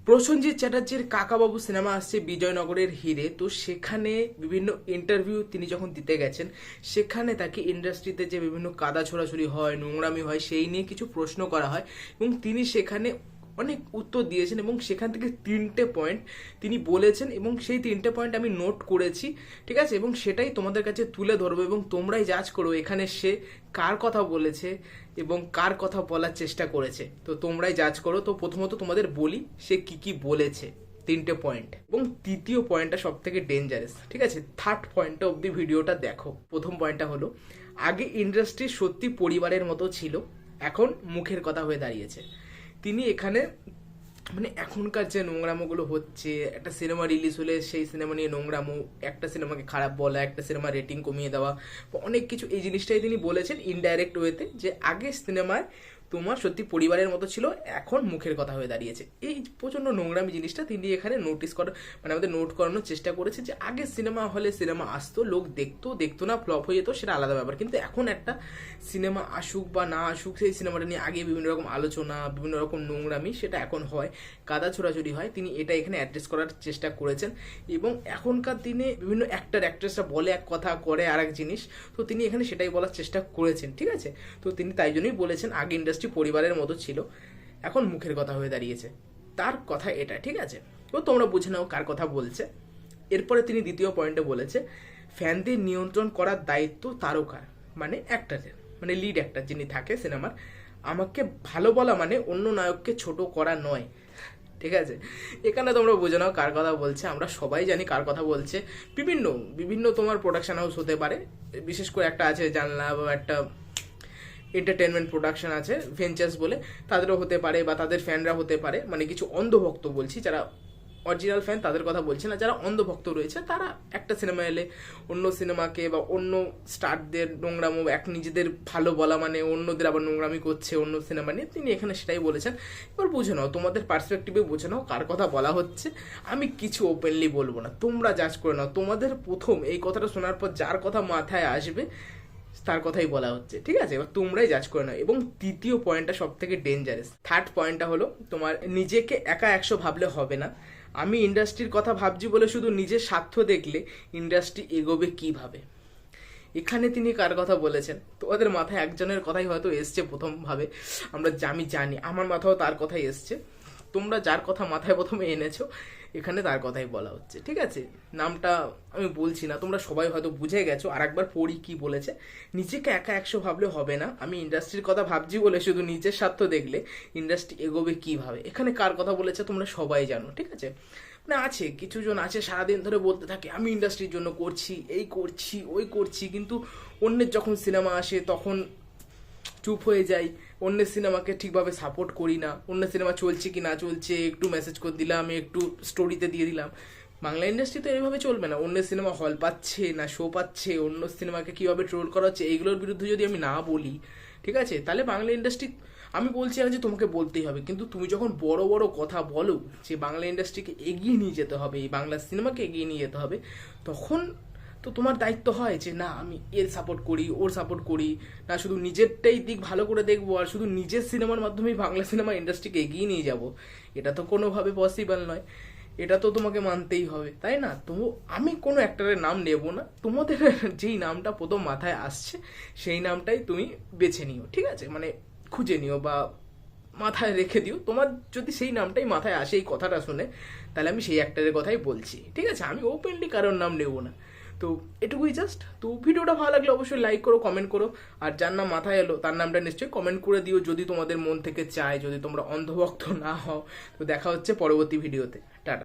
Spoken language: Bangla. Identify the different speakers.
Speaker 1: প্রসেনজিৎ চ্যাটার্জির কাকাবাবু সিনেমা আসছে বিজয়নগরের হিরে। তো সেখানে বিভিন্ন ইন্টারভিউ তিনি যখন দিতে গেছেন, সেখানে তাকে ইন্ডাস্ট্রিতে যে বিভিন্ন কাদা ছোড়াছুড়ি হয়, নোংরামি হয়, সেই নিয়ে কিছু প্রশ্ন করা হয় এবং তিনি সেখানে অনেক উত্তর দিয়েছেন এবং সেখান থেকে 3টে পয়েন্ট তিনি বলেছেন এবং সেই 3টে পয়েন্ট আমি নোট করেছি, ঠিক আছে, এবং সেটাই তোমাদের কাছে তুলে ধরবো এবং তোমরাই জাজ করো এখানে সে কার কথা বলেছে এবং কার কথা বলার চেষ্টা করেছে। তো তোমরাই জাজ করো। তো প্রথমত তোমাদের বলি সে কি কি বলেছে, 3টে পয়েন্ট, এবং তৃতীয় পয়েন্টটা সব থেকে ডেঞ্জারাস, ঠিক আছে। থার্ড পয়েন্টটা অব্দি ভিডিওটা দেখো। প্রথম পয়েন্টটা হলো, আগে ইন্ডাস্ট্রি সত্যি পরিবারের মতো ছিল, এখন মুখের কথা হয়ে দাঁড়িয়েছে। তিনি এখানে মানে এখনকার যে নোংরামোগুলো হচ্ছে, একটা সিনেমা রিলিজ হলে সেই সিনেমা নিয়ে নোংরামো, একটা সিনেমাকে খারাপ বলা, একটা সিনেমা রেটিং কমিয়ে দেওয়া, অনেক কিছু, এই জিনিসটাই তিনি বলেছেন ইনডাইরেক্ট ওয়েতে, যে আগে সিনেমায় তোমার সত্যি পরিবারের মতো ছিল, এখন মুখের কথা হয়ে দাঁড়িয়েছে। এই প্রচণ্ড নোংরামি জিনিসটা তিনি এখানে নোটিস করা, মানে আমাদের নোট করানোর চেষ্টা করেছে, যে আগে সিনেমা হলে সিনেমা আসতো, লোক দেখতো, দেখতো না, ফ্লপ হয়ে যেত, সেটা আলাদা ব্যাপার, কিন্তু এখন একটা সিনেমা আসুক বা না আসুক, সেই সিনেমাটা নিয়ে আগে বিভিন্ন রকম আলোচনা, বিভিন্ন রকম নোংরামি সেটা এখন হয়, কাদা ছোড়াছুড়ি হয়। তিনি এটা এখানে অ্যাড্রেস করার চেষ্টা করেছেন এবং এখনকার দিনে বিভিন্ন অ্যাক্টর অ্যাক্ট্রেসরা বলে এক কথা, করে আর এক জিনিস, তো তিনি এখানে সেটাই বলার চেষ্টা করেছেন, ঠিক আছে। তো তিনি তাই জন্যই বলেছেন আগে ইন্ডাস্ট্রি পরিবারের মতো ছিল, এখন মুখের কথা হয়ে দাঁড়িয়েছে। তার কথা এটা, ঠিক আছে। তো তোমরা বুঝে নাও কার কথা বলছে। এরপরে তিনি দ্বিতীয় পয়েন্টে বলেছে, ফ্যানদের নিয়ন্ত্রণ করার দায়িত্ব তারকার, মানে অ্যাক্টরের, মানে লিড অ্যাক্টর যিনি থাকে সিনেমার। আমাকে ভালো বলা মানে অন্য নায়ককে ছোট করা নয়, ঠিক আছে। এখানে তোমরা বুঝে নাও কার কথা বলছে। আমরা সবাই জানি কার কথা বলছে। বিভিন্ন বিভিন্ন তোমার প্রোডাকশন হাউস হতে পারে, বিশেষ করে একটা আছে জানলা, বা একটা এন্টারটেনমেন্ট প্রোডাকশন আছে ভেঞ্চার্স বলে, তাদেরও হতে পারে, বা তাদের ফ্যানরা হতে পারে, মানে কিছু অন্ধভক্ত বলছি, যারা অরিজিনাল ফ্যান তাদের কথা বলছি না, যারা অন্ধভক্ত রয়েছে, তারা একটা সিনেমা এলে অন্য সিনেমাকে বা অন্য স্টারদের নোংরামো, এক নিজেদের ভালো বলা মানে অন্যদের আবার নোংরামি করছে অন্য সিনেমা নিয়ে। তিনি এখানে সেটাই বলেছেন। এবার বুঝে নাও, তোমাদের পার্সপেক্টিভে বুঝে নাও কার কথা বলা হচ্ছে। আমি কিছু ওপেনলি বলবো না, তোমরা জাজ করে নাও। তোমাদের প্রথম এই কথাটা শোনার পর যার কথা মাথায় আসবে তার কথাই বলা হচ্ছে, ঠিক আছে। এবার তোমরাই জাজ করে নাও। এবং তৃতীয় পয়েন্টটা সব থেকে ডেঞ্জারাস, থার্ড পয়েন্টটা হলো, তোমার নিজেকে একা 100 ভাবলে হবে না। আমি ইন্ডাস্ট্রির কথা ভাবছি বলে শুধু নিজের স্বার্থ দেখলে ইন্ডাস্ট্রি এগোবে কিভাবে। এখানে তিনি কার কথা বলেছেন? তোমাদের মাথায় একজনের কথাই হয়তো এসছে প্রথম ভাবে, আমি জানি আমার মাথাও তার কথাই এসছে। তোমরা যার কথা মাথায় প্রথমে এনেছো, এখানে তার কথাই বলা হচ্ছে, ঠিক আছে। নামটা আমি বলছি না, তোমরা সবাই হয়তো বুঝে গেছো। আর একবার পড়ি কি বলেছে, নিজেকে একা 100 ভাবলে হবে না। আমি ইন্ডাস্ট্রির কথা ভাবছি বলে শুধু নিজের স্বার্থ দেখলে ইন্ডাস্ট্রি এগোবে কিভাবে। এখানে কার কথা বলেছে তোমরা সবাই জানো, ঠিক আছে। মানে আছে কিছুজন আছে সারাদিন ধরে বলতে থাকে আমি ইন্ডাস্ট্রির জন্য করছি, এই করছি, ওই করছি, কিন্তু অন্যের যখন সিনেমা আসে তখন চুপ হয়ে যাই, অন্যের সিনেমাকে ঠিকভাবে সাপোর্ট করি না, অন্য সিনেমা চলছে কি না চলছে একটু মেসেজ করে দিলাম, একটু স্টোরিতে দিয়ে দিলাম। বাংলা ইন্ডাস্ট্রি তো এইভাবে চলবে না। অন্য সিনেমা হল পাচ্ছে না, শো পাচ্ছে, অন্য সিনেমাকে কীভাবে ট্রোল করা হচ্ছে, এইগুলোর বিরুদ্ধে যদি আমি না বলি, ঠিক আছে, তাহলে বাংলা ইন্ডাস্ট্রি, আমি বলছি না যে তোমাকে বলতেই হবে, কিন্তু তুমি যখন বড় বড় কথা বলো যে বাংলা ইন্ডাস্ট্রিকে এগিয়ে নিয়ে যেতে হবে, এই বাংলা সিনেমাকে এগিয়ে নিয়ে যেতে হবে, তখন তো তোমার দায়িত্ব হয় যে না আমি এর সাপোর্ট করি, ওর সাপোর্ট করি না, শুধু নিজেরটাই দিক ভালো করে দেখবো আর শুধু নিজের সিনেমার মাধ্যমেই বাংলা সিনেমা ইন্ডাস্ট্রিকে এগিয়ে নিয়ে যাব। এটা তো কোনোভাবে পসিবল নয়, এটা তো তোমাকে মানতেই হবে, তাই না। তো আমি কোনো অ্যাক্টরের নাম নেব না, তোমাদের যেই নামটা প্রথম মাথায় আসছে সেই নামটাই তুমি বেছে নিও, ঠিক আছে, মানে খুঁজে নিও বা মাথায় রেখে দিও। তোমার যদি সেই নামটাই মাথায় আসে এই কথাটা শুনে, তাহলে আমি সেই অ্যাক্টরের কথাই বলছি, ঠিক আছে। আমি ওপেনলি কারোর নাম নেব না। তো এটুকুই জাস্ট। তো ভিডিওটা ভালো লাগলে অবশ্যই লাইক করো, কমেন্ট করো, আর যার নাম মাথায় এলো তার নামটা নিশ্চয়ই কমেন্ট করে দিও যদি তোমাদের মন থেকে চায়, যদি তোমরা অন্ধভক্ত না হও। তো দেখা হচ্ছে পরবর্তী ভিডিওতে। টাটা।